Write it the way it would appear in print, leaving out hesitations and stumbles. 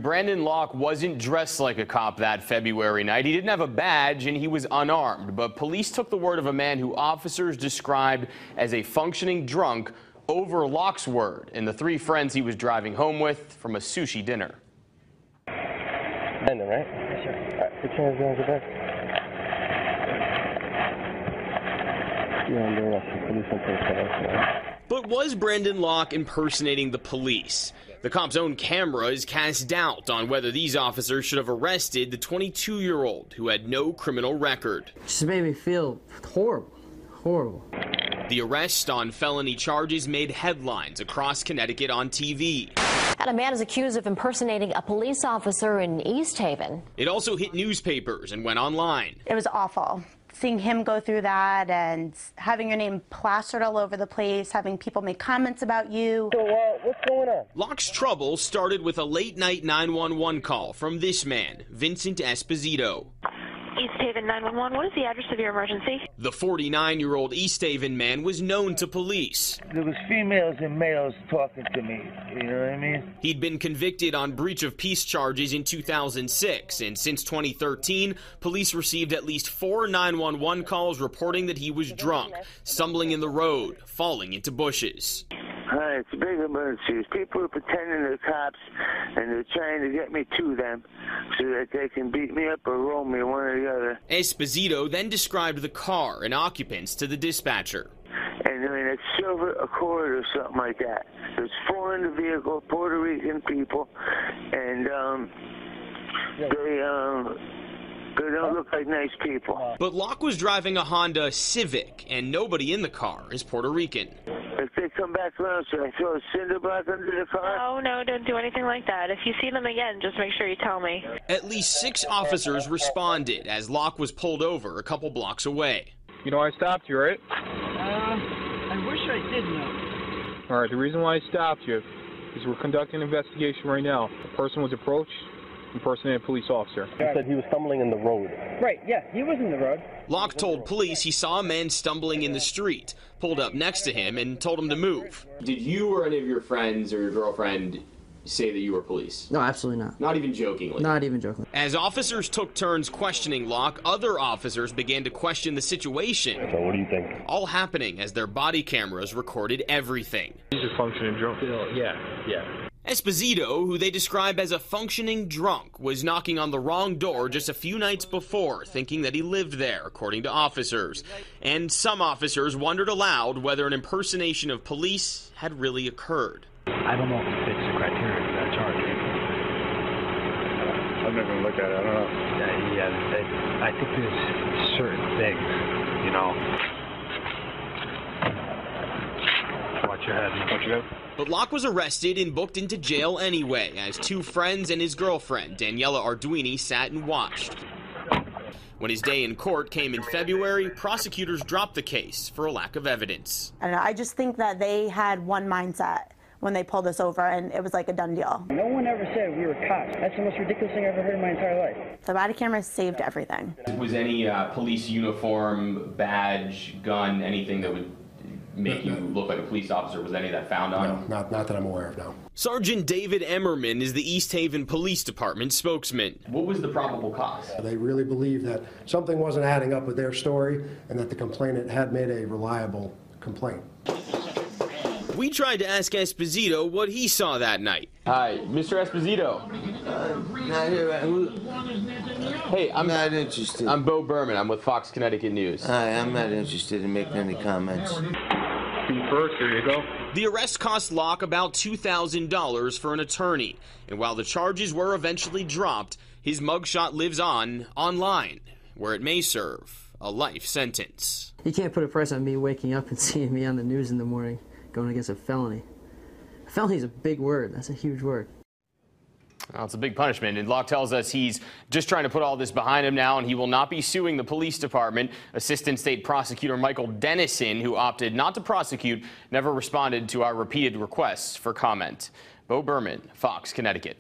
Brandon Locke wasn't dressed like a cop that February night. He didn't have a badge and he was unarmed. But police took the word of a man who officers described as a functioning drunk over Locke's word and the three friends he was driving home with from a sushi dinner. Brandon, right? Yes, sir. All right, put your hands behind your back. You're under arrest. Police on post. But was Brandon Locke impersonating the police? The cop's own cameras cast doubt on whether these officers should have arrested the 22-year-old who had no criminal record. It just made me feel horrible. Horrible. The arrest on felony charges made headlines across Connecticut on TV. And a man is accused of impersonating a police officer in East Haven. It also hit newspapers and went online. It was awful. Seeing him go through that and having your name plastered all over the place, having people make comments about you. So, what's going on? Locke's trouble started with a late-night 911 call from this man, Vincent Esposito. East Haven 911, what is the address of your emergency? The 49-year-old East Haven man was known to police. There was females and males talking to me, you know what I mean? He'd been convicted on breach of peace charges in 2006, and since 2013, police received at least 4 911 calls reporting that he was drunk, stumbling in the road, falling into bushes. Hi, it's a big emergency. People are pretending they're cops, and they're trying to get me to them so that they can beat me up or roll me, one or the other. Esposito then described the car and occupants to the dispatcher. And I mean, it's Silver Accord or something like that. There's 4 in the vehicle, Puerto Rican people, and they don't look like nice people. But Locke was driving a Honda Civic, and nobody in the car is Puerto Rican. If they come back around, should I throw a cinder block under the car? No, don't do anything like that. If you see them again, just make sure you tell me. At least 6 officers responded as Locke was pulled over a couple blocks away. You know I stopped you, right? I wish I did know. All right, the reason why I stopped you is we're conducting an investigation right now. A person was approached, impersonating a police officer. He said he was stumbling in the road. Right, yeah, he was in the road. Locke told police he saw a man stumbling in the street, pulled up next to him, and told him to move. Did you or any of your friends or your girlfriend say that you were police? No, absolutely not. Not even jokingly? Not even jokingly. As officers took turns questioning Locke, other officers began to question the situation. So what do you think? All happening as their body cameras recorded everything. He's a functioning drunk. Yeah. Esposito, who they describe as a functioning drunk, was knocking on the wrong door just a few nights before, thinking that he lived there, according to officers. And some officers wondered aloud whether an impersonation of police had really occurred. I don't know if it fits the criteria for that charge. I'm not going to look at it. I don't know. Yeah, I think there's certain things, you know. Watch your head. Watch your head. But Locke was arrested and booked into jail anyway, as 2 friends and his girlfriend, Daniela Arduini, sat and watched. When his day in court came in February, prosecutors dropped the case for a lack of evidence. I don't know, I just think that they had one mindset when they pulled us over, and it was like a done deal. No one ever said we were cops. That's the most ridiculous thing I've ever heard in my entire life. The body cameras saved everything. Was any police uniform, badge, gun, anything that would make you look like a police officer, was any of that found on? No, not that I'm aware of, no. Sergeant David Emmerman is the East Haven Police Department spokesman. What was the probable cause? They really believe that something wasn't adding up with their story and that the complainant had made a reliable complaint. We tried to ask Esposito what he saw that night. Hi, Mr. Esposito. Hey, I'm not interested. I'm Bo Berman. I'm with Fox Connecticut News. Hi, I'm not interested in making any comments. First, there you go. The arrest cost Locke about $2,000 for an attorney, and while the charges were eventually dropped, his mugshot lives on online, where it may serve a life sentence. You can't put a price on me waking up and seeing me on the news in the morning going against a felony. A felony is a big word. That's a huge word. Well, it's a big punishment, and Locke tells us he's just trying to put all this behind him now, and he will not be suing the police department. Assistant State Prosecutor Michael Dennison, who opted not to prosecute, never responded to our repeated requests for comment. Bo Berman, Fox, Connecticut.